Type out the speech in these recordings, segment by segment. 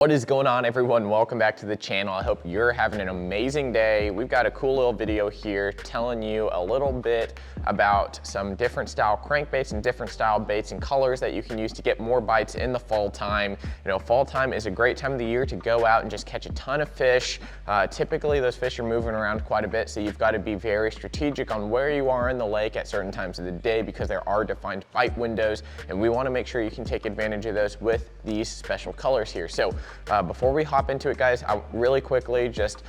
What is going on, everyone? Welcome back to the channel. I hope you're having an amazing day. We've got a cool little video here telling you a little bit about some different style crankbaits and different style baits and colors that you can use to get more bites in the fall time. You know, fall time is a great time of the year to go out and just catch a ton of fish. Typically those fish are moving around quite a bit, so you've got to be very strategic on where you are in the lake at certain times of the day because there are defined bite windows, and we want to make sure you can take advantage of those with these special colors here. So before we hop into it, guys, really quickly, just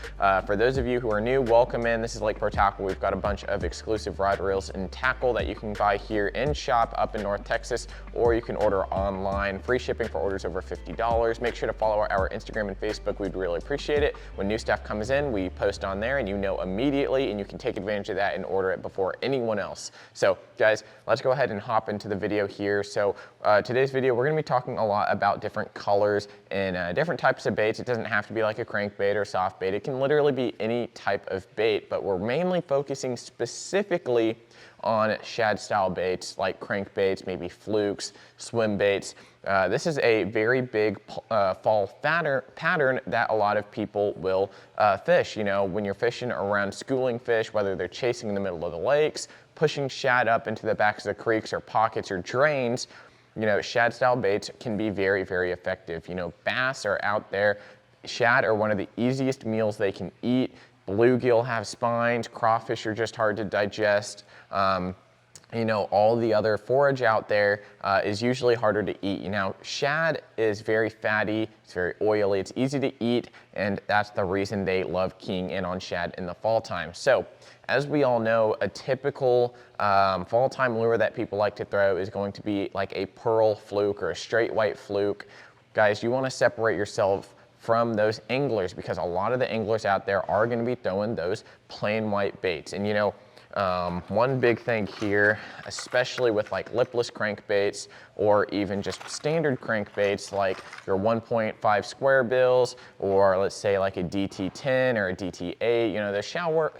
for those of you who are new, welcome in. This is Lake Pro Tackle. We've got a bunch of exclusive rod reels and tackle that you can buy here in shop up in North Texas, or you can order online. Free shipping for orders over $50. Make sure to follow our Instagram and Facebook. We'd really appreciate it. When new stuff comes in, we post on there and you know immediately, and you can take advantage of that and order it before anyone else. So guys, let's go ahead and hop into the video here. So today's video, we're gonna be talking a lot about different colors and different types of baits. It doesn't have to be like a crankbait or soft bait. It can literally be any type of bait, but we're mainly focusing specifically on shad style baits like crankbaits, maybe flukes, swim baits. This is a very big fall pattern that a lot of people will fish. You know, when you're fishing around schooling fish, whether they're chasing in the middle of the lakes, pushing shad up into the backs of the creeks or pockets or drains, you know, shad style baits can be very, very effective. You know, bass are out there. Shad are one of the easiest meals they can eat. Bluegill have spines. Crawfish are just hard to digest. You know, all the other forage out there is usually harder to eat. You know, shad is very fatty, it's very oily, it's easy to eat, and that's the reason they love keying in on shad in the fall time. So, as we all know, a typical fall time lure that people like to throw is going to be like a pearl fluke or a straight white fluke. Guys, you want to separate yourself from those anglers because a lot of the anglers out there are going to be throwing those plain white baits. And you know, one big thing here, especially with like lipless crankbaits or even just standard crankbaits like your 1.5 square bills, or let's say like a DT10 or a DT8, you know, the shallower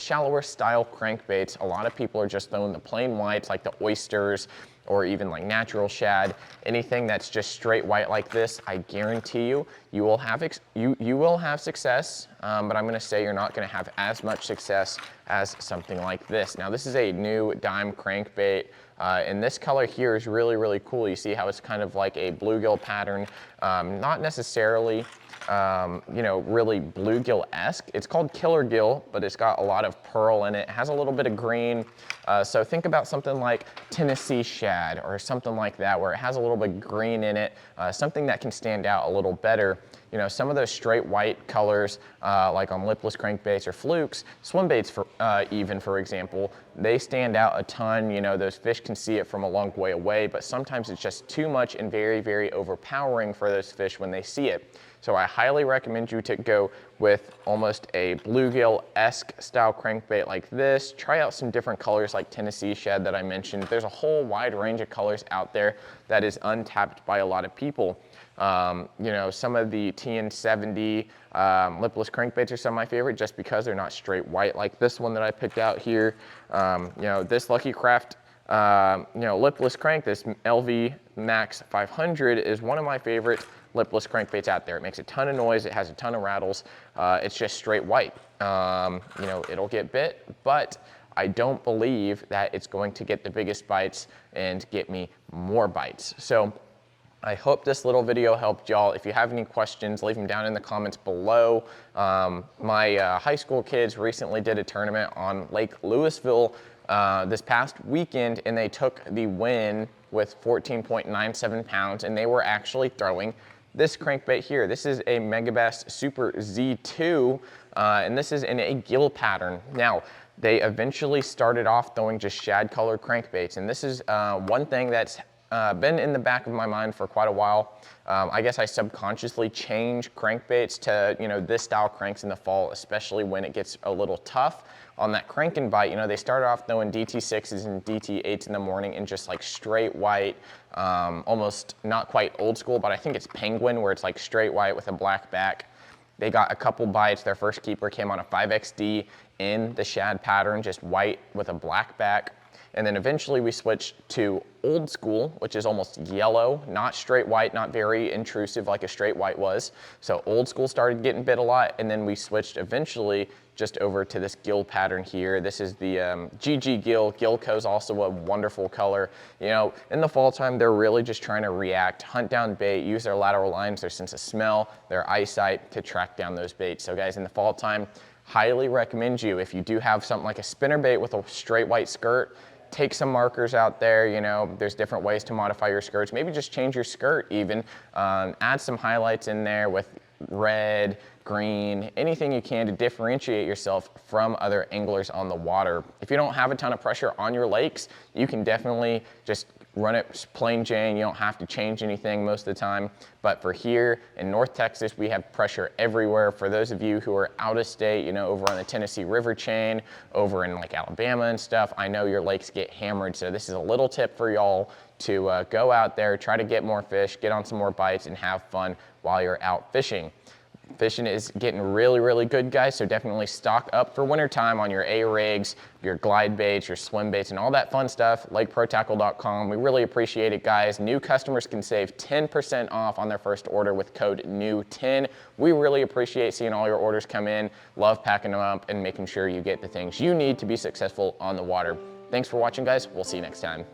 style crankbaits, a lot of people are just throwing the plain whites like the oysters or even like natural shad. Anything that's just straight white like this, I guarantee you, you will have success, but I'm gonna say you're not gonna have as much success as something like this. Now this is a new dime crankbait, and this color here is really, really cool. You see how it's kind of like a bluegill pattern, not necessarily you know, really bluegill-esque. It's called killer gill, but it's got a lot of pearl in it. It has a little bit of green. So think about something like Tennessee shad or something like that, where it has a little bit of green in it, something that can stand out a little better. You know, some of those straight white colors, like on lipless crankbaits or flukes, swim baits even, for example, they stand out a ton. You know, those fish can see it from a long way away, but sometimes it's just too much and very, very overpowering for those fish when they see it. So I highly recommend you to go with almost a bluegill-esque style crankbait like this. Try out some different colors like Tennessee shad that I mentioned. There's a whole wide range of colors out there that is untapped by a lot of people. You know, some of the TN70 lipless crankbaits are some of my favorite just because they're not straight white like this one that I picked out here. You know, this Lucky Craft you know, lipless crank, this LV Max 500 is one of my favorite lipless crankbaits out there. It makes a ton of noise, it has a ton of rattles, it's just straight white. You know, it'll get bit, but I don't believe that it's going to get the biggest bites and get me more bites. So I hope this little video helped y'all. If you have any questions, leave them down in the comments below. My high school kids recently did a tournament on Lake Louisville this past weekend, and they took the win with 14.97 pounds, and they were actually throwing this crankbait here. This is a Megabass Super Z2, and this is in a gill pattern. Now, they eventually started off throwing just shad colored crankbaits, and this is one thing that's been in the back of my mind for quite a while. I guess I subconsciously change crankbaits to, you know, this style cranks in the fall, especially when it gets a little tough on that crank and bite. You know, they started off throwing DT6s and DT8s in the morning and just like straight white, almost not quite old school, but I think it's penguin, where it's like straight white with a black back. They got a couple bites. Their first keeper came on a 5XD in the shad pattern, just white with a black back. And then eventually we switched to old school, which is almost yellow, not straight white, not very intrusive like a straight white was. So old school started getting bit a lot, and then we switched eventually just over to this gill pattern here. This is the GG gill. Gilco is also a wonderful color. You know, in the fall time, they're really just trying to react, hunt down bait, use their lateral lines, their sense of smell, their eyesight to track down those baits. So guys, in the fall time, highly recommend you, if you do have something like a spinnerbait with a straight white skirt, take some markers out there. You know, there's different ways to modify your skirts. Maybe just change your skirt even. Add some highlights in there with red, green, anything you can to differentiate yourself from other anglers on the water. If you don't have a ton of pressure on your lakes, you can definitely just run it plain Jane. You don't have to change anything most of the time. But for here in North Texas, we have pressure everywhere. For those of you who are out of state, you know, over on the Tennessee River chain, over in like Alabama and stuff, I know your lakes get hammered. So this is a little tip for y'all to go out there, try to get more fish, get on some more bites, and have fun while you're out fishing. Fishing is getting really, really good, guys, so definitely stock up for wintertime on your A-rigs, your glide baits, your swim baits, and all that fun stuff, lakeprotackle.com. We really appreciate it, guys. New customers can save 10% off on their first order with code NEW10. We really appreciate seeing all your orders come in, love packing them up, and making sure you get the things you need to be successful on the water. Thanks for watching, guys. We'll see you next time.